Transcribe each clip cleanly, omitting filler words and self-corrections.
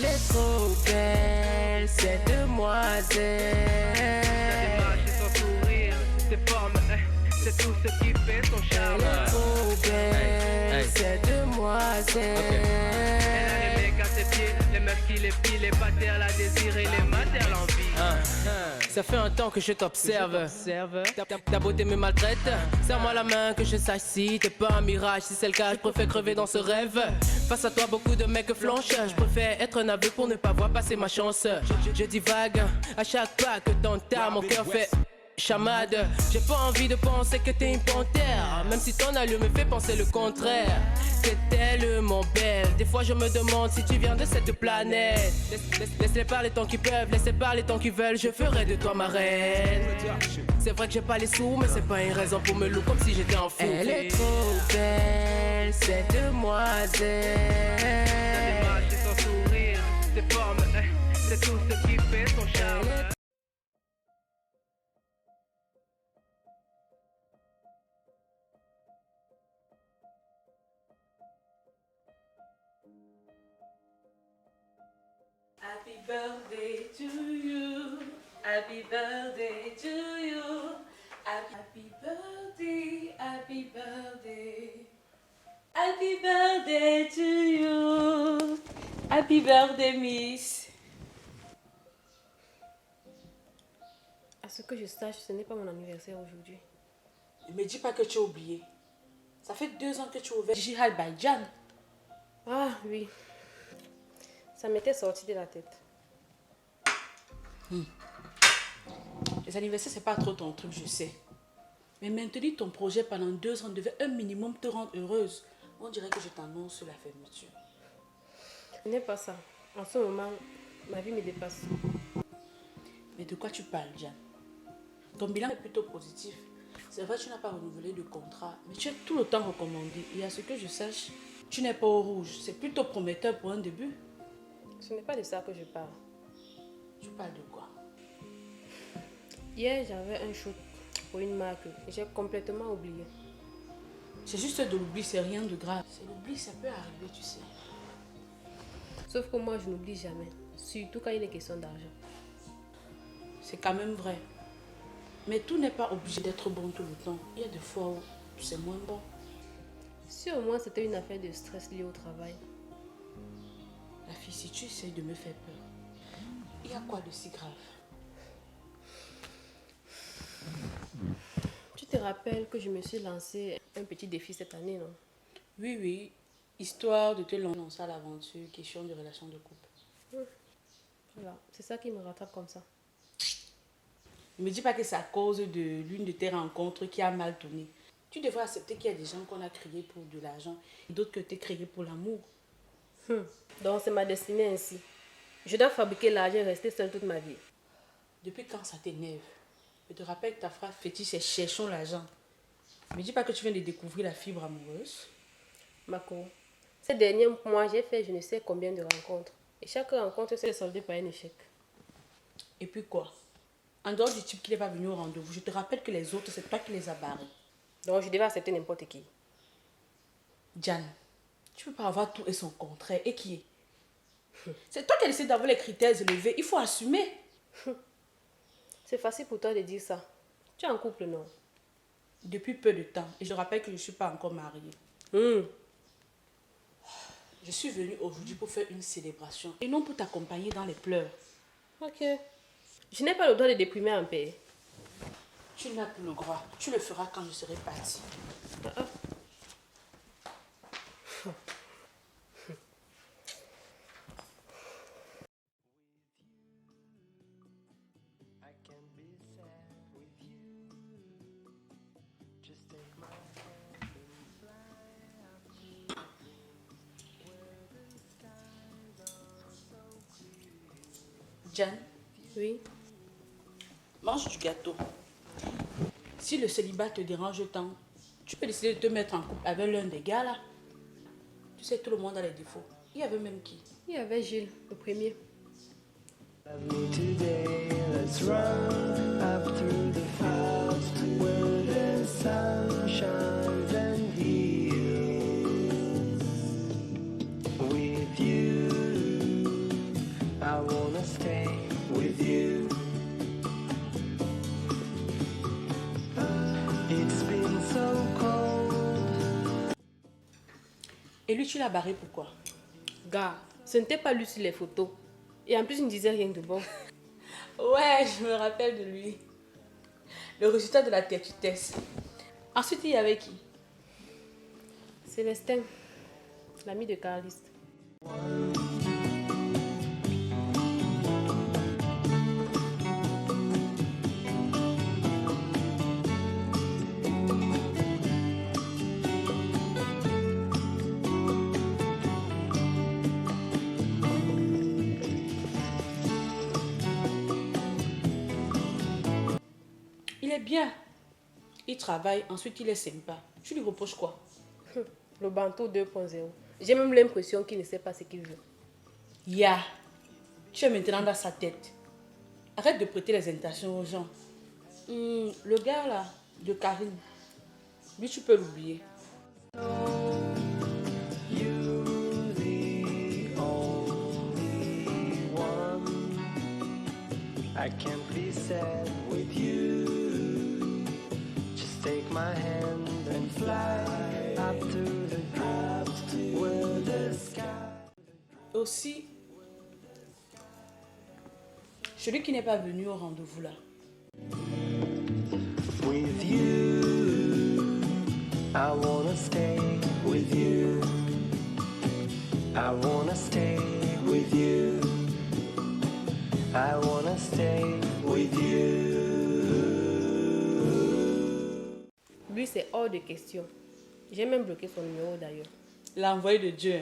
Elle est trop belle, cette demoiselle. Sa démarche et son sourire, ses formes, c'est tout ce qui fait son charme. Elle est trop belle, cette demoiselle. Elle a les mecs à ses pieds, les meufs qui l'épilent, les patères la désirent et les matères l'envie. Ça fait un temps que je t'observe. Ta beauté me maltraite. Serre-moi la main que je sache si t'es pas un mirage. Si c'est le cas, je préfère crever dans ce rêve. Face à toi, beaucoup de mecs flanchent. Je préfère être un aveugle pour ne pas voir passer ma chance. Je divague à chaque pas que t'entames. Mon cœur fait chamade. J'ai pas envie de penser que t'es une panthère, même si ton allure me fait penser le contraire. T'es tellement belle, des fois je me demande si tu viens de cette planète. Laisse-les parler tant qu'ils peuvent, laisse-les parler tant qu'ils veulent. Je ferai de toi ma reine. C'est vrai que j'ai pas les sous, mais c'est pas une raison pour me louer comme si j'étais en fou. Elle est trop belle, cette demoiselle. Sa démarche et son sourire, ses formes, c'est tout ce qui fait son charme. Happy birthday to you. Happy birthday to you. Happy birthday, happy birthday. Happy birthday to you. Happy birthday, Miss. À ce que je sache, ce n'est pas mon anniversaire aujourd'hui. Ne me dis pas que tu as oublié. Ça fait 2 ans que tu as ouvert Jihad by Jan. Ah oui. Ça m'était sorti de la tête. Les anniversaires, c'est pas trop ton truc, je sais. Mais maintenir ton projet pendant 2 ans devait un minimum te rendre heureuse. On dirait que je t'annonce la fermeture. Ce n'est pas ça. En ce moment, ma vie me dépasse. Mais de quoi tu parles, Jan? Ton bilan est plutôt positif. C'est vrai que tu n'as pas renouvelé de contrat, mais tu es tout le temps recommandé. Et à ce que je sache, tu n'es pas au rouge. C'est plutôt prometteur pour un début. Ce n'est pas de ça que je parle. Tu parles de quoi? Hier, j'avais un shoot pour une marque et j'ai complètement oublié. C'est juste de l'oubli, c'est rien de grave. C'est l'oubli, ça peut arriver, tu sais. Sauf que moi, je n'oublie jamais. Surtout quand il est question d'argent. C'est quand même vrai. Mais tout n'est pas obligé d'être bon tout le temps. Il y a des fois où c'est moins bon. Si au moins c'était une affaire de stress liée au travail. La fille, si tu essaies de me faire peur, il y a quoi de si grave? Tu te rappelles que je me suis lancé un petit défi cette année, non? Oui, oui. Histoire de te lancer à l'aventure, question de relation de couple. Voilà, c'est ça qui me rattrape comme ça. Ne me dis pas que c'est à cause de l'une de tes rencontres qui a mal tourné. Tu devrais accepter qu'il y a des gens qu'on a créés pour de l'argent et d'autres que tu es créés pour l'amour. Donc c'est ma destinée ainsi. Je dois fabriquer l'argent et rester seule toute ma vie. Depuis quand ça t'énerve? Je te rappelle que ta phrase fétiche est cherchons l'argent. Ne me dis pas que tu viens de découvrir la fibre amoureuse. Mako, ces derniers mois, j'ai fait je ne sais combien de rencontres. Et chaque rencontre s'est soldée par un échec. Et puis quoi? En dehors du type qui n'est pas venu au rendez-vous, je te rappelle que les autres, c'est toi qui les as barrés. Donc je devais accepter n'importe qui. Jan, tu peux pas avoir tout et son contraire. Et qui est? C'est toi qui as décidé d'avoir les critères élevés. Il faut assumer. C'est facile pour toi de dire ça. Tu es en couple, non? Depuis peu de temps. Et je rappelle que je ne suis pas encore mariée. Je suis venue aujourd'hui pour faire une célébration. Et non pour t'accompagner dans les pleurs. Ok. Je n'ai pas le droit de déprimer un peu. Tu n'as plus le droit. Tu le feras quand je serai partie. Jan, Oui. mange du gâteau. Si le célibat te dérange tant, tu peux décider de te mettre en couple avec l'un des gars là. Tu sais, tout le monde a les défauts. Il y avait même qui? Il y avait Gilles, le premier. Love me today, let's run up through the fields where the sun shines and heals. With you, lui, tu l'as barré pourquoi? Gars, ce n'était pas lui sur les photos. Et en plus, il ne disait rien de bon. Ouais, je me rappelle de lui. Le résultat de la tête. Ensuite, il y avait qui? Célestin, l'ami de Carliste. Il est bien. Il travaille, ensuite il est sympa. Tu lui reproches quoi? Le bantou 2.0. J'ai même l'impression qu'il ne sait pas ce qu'il veut. Ya, tu es maintenant dans sa tête. Arrête de prêter les intentions aux gens. Le gars là, de Karine, lui tu peux l'oublier. You the only one. I can't be sad with you. Just take my hand and fly up to the top where the sky. Aussi, celui qui n'est pas venu au rendez-vous là. With you, I wanna stay with you. I wanna stay with you. I wanna stay with you. Lui, c'est hors de question. J'ai même bloqué son numéro d'ailleurs. L'envoyé de Dieu.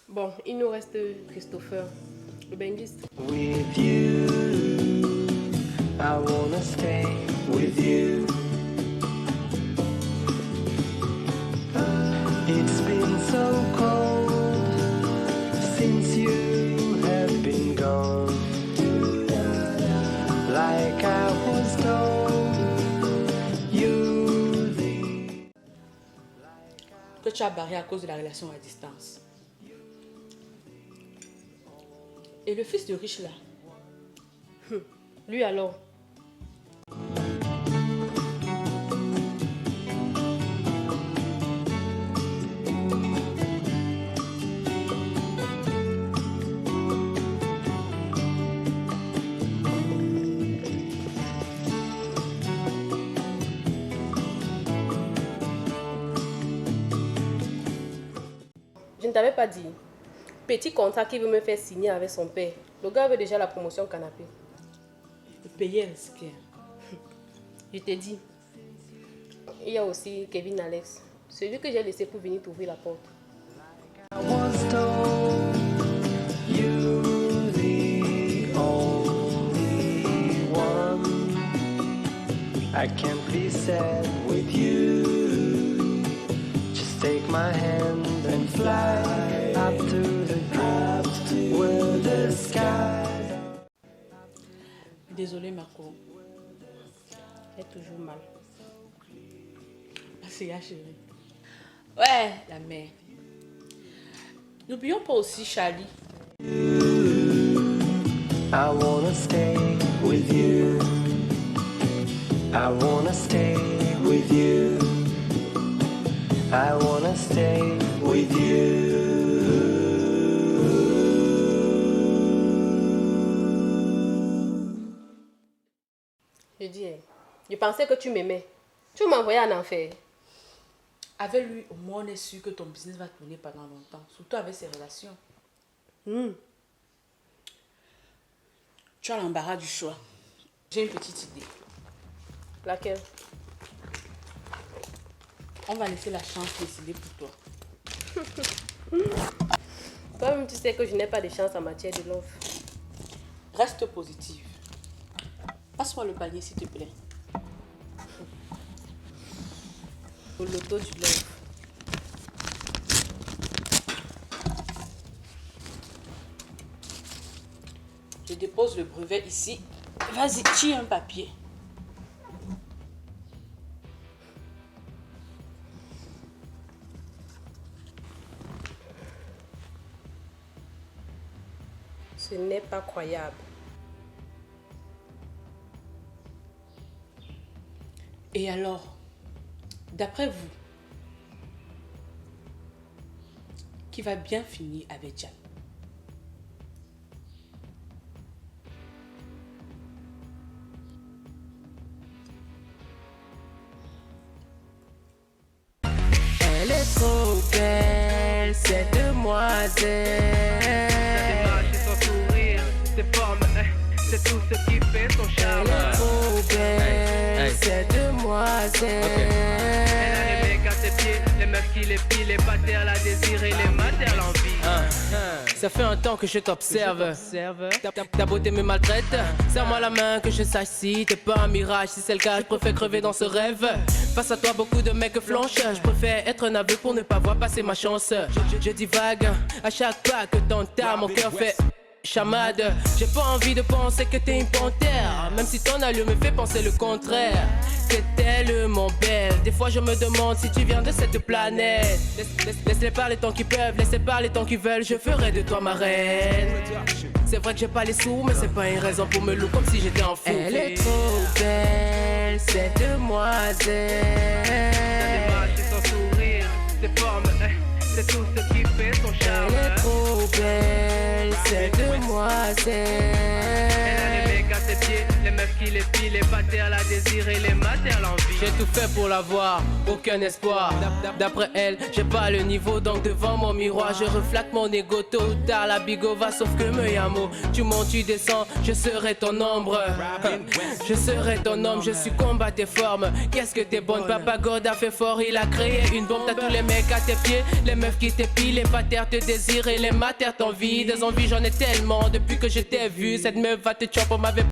Bon, il nous reste Christopher, le bengiste. With you, I wanna stay with you. It's been so cold since you have been gone. Like I was told, you the Que tu as barré à cause de la relation à distance. Et le fils de riche là, Lui alors, je ne t'avais pas dit. Petit contrat qu'il veut me faire signer avec son père. Le gars veut déjà la promotion canapé. le pays est risqué. Je t'ai dit. Il y a aussi Kevin Alex. Celui que j'ai laissé pour venir t'ouvrir la porte. I was told, you the only one. I can't be sad with you. Just take my hand and fly up to the top where the sky. Désolée Marco. J'ai toujours mal. C'est ya chérie. Ouais, la mère. N'oublions pas aussi Charlie. I wanna stay with you. I wanna stay with you. I wanna stay with you. Je dis, je pensais que tu m'aimais. Tu m'envoyais en enfer. Avec lui, au moins on est sûr que ton business va tourner pendant longtemps. Surtout avec ses relations. Tu as l'embarras du choix. J'ai une petite idée. Laquelle? On va laisser la chance décider pour toi. Toi-même, tu sais que je n'ai pas de chance en matière de love. Reste positive. Passe-moi le panier s'il te plaît. Au loto du love. Je dépose le brevet ici. Vas-y, tire un papier. Ce n'est pas croyable. Et alors, d'après vous, qui va bien finir avec Jan. Elle est trop belle, cette demoiselle. Sa démarche et son sourire, ses formes, c'est tout ce qui fait son charme. Elle est trop belle, cette demoiselle. Elle a les mecs à ses pieds, les meufs qui les pillent, les patères la désirent et les matères l'envie. Ça fait un temps que je t'observe. Ta beauté me maltraite. Serre-moi la main que je sache si t'es pas un mirage. Si c'est le cas, je préfère crever dans ce rêve. Face à toi, beaucoup de mecs flanchent. Je préfère être un aveugle pour ne pas voir passer ma chance. Je divague à chaque pas que t'entends. Mon cœur fait chamade. J'ai pas envie de penser que t'es une panthère, même si ton allure me fait penser le contraire. T'es tellement belle, des fois je me demande si tu viens de cette planète. Laisse-les parler tant qu'ils peuvent, laisse-les parler tant qu'ils veulent, je ferai de toi ma reine. C'est vrai que j'ai pas les sous, mais c'est pas une raison pour me louer comme si j'étais en fou. Elle est trop belle, cette demoiselle. Sa démarche et son sourire, ses formes, c'est tout ce qui fait son charme. Elle est trop belle, cette demoiselle. Elle a les mecs à ses pieds, les meufs qui les pillent, les patères la désirent et les matères l'envie. J'ai tout fait pour l'avoir, aucun espoir. D'après elle, j'ai pas le niveau, donc devant mon miroir, je reflète mon ego. Tôt ou tard, la bigo va, sauf que me yamo. Tu montes, tu descends, je serai ton ombre. Je serai ton homme, je succombe à tes formes. Qu'est-ce que t'es bonne, Papa God a fait fort, il a créé une bombe. T'as tous les mecs à tes pieds, les meufs qui t'épilent, les patères te désirent et les matères t'envient. Des envies, j'en ai tellement depuis que je t'ai vu. Cette meuf va te chopper, on m'avait